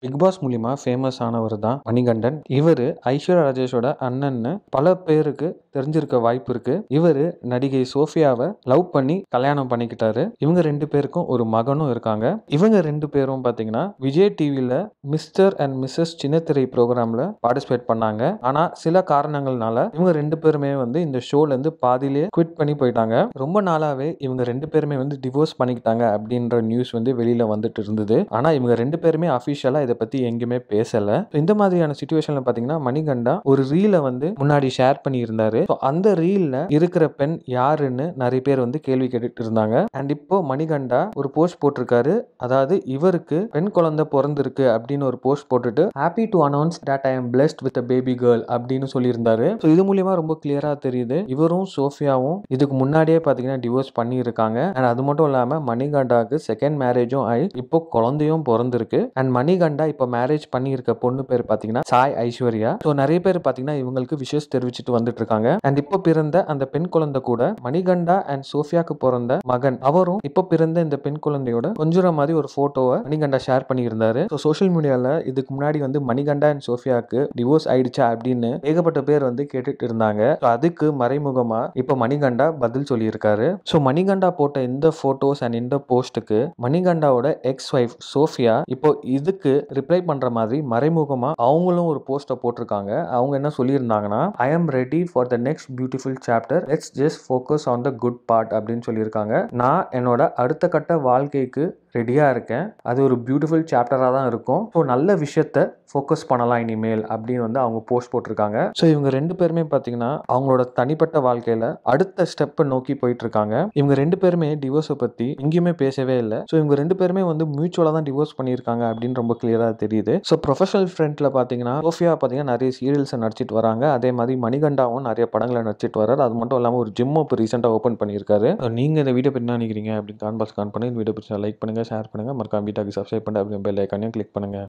Big pass மூலியமா famous ஆனவர் தான் மணிகண்டன். இவரு ஐஸ்வர்யா ராஜேஷோட அண்ணன்னு பல பேருக்கு தெரிஞ்சிருக்க வாய்ப்பு இருக்கு. இவரு நடிகை சோஃபியாவை லவ் பண்ணி கல்யாணம் பண்ணிக்கிட்டாரு. இவங்க 2 பேருக்கும் ஒரு மகனும் இருக்காங்க. இவங்க 2 பேரும் பாத்தீங்கன்னா விஜய் டிவில மிஸ்டர் அண்ட் மிஸ்ஸஸ் சின்னத்திரை ப்ரோக்ராம்ல பார்ட்டிசிபேட் பண்ணாங்க. ஆனா சில காரணங்கள்னால இவங்க 2 பேருமே இந்த ஷோல இருந்து பாதியிலே குவிட் பண்ணி போயிட்டாங்க. ரொம்ப நாளாவே இவங்க 2 பேருமே டிவோர்ஸ் பண்ணிக்கிட்டாங்க அப்படின்ற நியூஸ் வெளியில வந்துட்டு இருந்தது. ஆனா இவங்க 2 பேருமே அபிஷியலா இதை பத்தி எங்கேயுமே பேசல. இந்த மாதிரியான சிச்சுவேஷன்ல பாத்தீங்கன்னா மணிகண்டா ஒரு ரீல முன்னாடி ஷேர் பண்ணி இருந்தாரு. அந்த ரீல்ல இருக்கிற பெண் யாருன்னு நிறைய பேர் கேள்வி கேட்டுட்டு இருந்தாங்க. அண்ட் இப்போ மணிகண்டா ஒரு போஸ்ட் போட்டிருக்காரு. அதாவது இவருக்கு பெண் குழந்தை பிறந்திருக்கு அப்படின்னு ஒரு போஸ்ட் போட்டுட்டு happy to announce that I am blessed with a baby girl அப்படின்னு சொல்லியிருந்தாரு. இது மூலியமா ரொம்ப கிளியரா தெரியுது இவரும் சோஃபியாவும் இதுக்கு முன்னாடியே பாத்தீங்கன்னா டிவோர்ஸ் பண்ணி இருக்காங்க. அண்ட் அது மட்டும் இல்லாம மணிகண்டாக்கு செகண்ட் மேரேஜும் ஆகி இப்போ குழந்தையும் பிறந்திருக்கு. அண்ட் மணிகண்டா இப்போ மேரேஜ் பண்ணி இருக்க பொண்ணு பேர் பாத்தீங்கன்னா சாய் ஐஸ்வர்யா. நிறைய பேர் பாத்தீங்கன்னா இவங்களுக்கு விஷஸ் தெரிவிச்சிட்டு வந்துட்டு இருக்காங்க. அண்ட் இப்போ பிறந்த அந்த பெண் குழந்தை கூட மணிகண்டா அண்ட் சோஃபியாக்கு பிறந்த மகன் அவரும் இப்போ பிறந்த இந்த பெண் குழந்தையோட கொஞ்சுற மாதிரி ஒரு போட்டோவை மணிகண்டா ஷேர் பண்ணி இருந்தாரு. சோஷியல் மீடியால இதுக்கு முன்னாடி மணிகண்டா அண்ட் சோஃபியாக்கு டிவோர்ஸ் ஆயிடுச்சா அப்படின்னு ஏகப்பட்ட பேர் கேட்டுட்டு இருந்தாங்க. அதுக்கு மறைமுகமா இப்போ மணிகண்டா பதில் சொல்லி இருக்காரு. மணிகண்டா போட்ட இந்த போட்டோஸ் அண்ட் இந்த போஸ்டுக்கு மணிகண்டாவோட எக்ஸ் வைஃப் சோஃபியா இப்போ இதுக்கு ரிப்ளை பண்ற மாதிரி மறைமுகமா அவங்களும் ஒரு போஸ்ட போட்டிருக்காங்க. அவங்க என்ன சொல்லியிருந்தாங்கன்னா I am ready for the next beautiful chapter, let's just focus on the good part அப்படின்னு சொல்லியிருக்காங்க. நான் என்னோட அடுத்த கட்ட வாழ்க்கைக்கு ரெடியா இருக்கேன். அது ஒரு பியூட்டிஃபுல் சாப்டரா தான் இருக்கும். நல்ல விஷயத்த ஃபோக்கஸ் பண்ணலாம் இனிமேல் அப்படின்னு அவங்க போஸ்ட் போட்டிருக்காங்க. இவங்க 2 பேருமே பாத்தீங்கன்னா அவங்களோட தனிப்பட்ட வாழ்க்கையில அடுத்த ஸ்டெப்பை நோக்கி போயிட்டு இருக்காங்க. இவங்க 2 பேருமே டிவோர்ஸை பத்தி எங்கேயுமே பேசவே இல்லை. இவங்க 2 பேருமே மியூச்சுவலா தான் டிவோர்ஸ் பண்ணியிருக்காங்க அப்படின்னு ரொம்ப கிளியரா தெரியுது. ப்ரொஃபஷனல் ஃப்ரண்ட்ல பாத்தீங்கன்னா சோஃபியா பாத்தீங்கன்னா நிறைய சீரியல்ஸ் நடிச்சிட்டு வராங்க. அதே மாதிரி மணிகண்டாவும் நிறைய படங்களை நடிச்சிட்டு வர்றாரு. அது மட்டும் இல்லாம ஒரு ஜிம் இப்போ ரீசெண்டா ஓபன் பண்ணியிருக்காரு. நீங்க இந்த வீடியோ பத்தி என்ன நினைக்கிறீங்க அப்படின்னு கான்பாஸ் கான் பண்ணி இந்த வீடியோ பிடிச்சா லைக் பண்ணுங்க, ஷேர் பண்ணுங்க, மறக்காம வீட்டாக்கு சப்ஸ்கிரைப் பண்ணி அப்படியே பெல் ஐகானையும் கிளிக் பண்ணுங்க.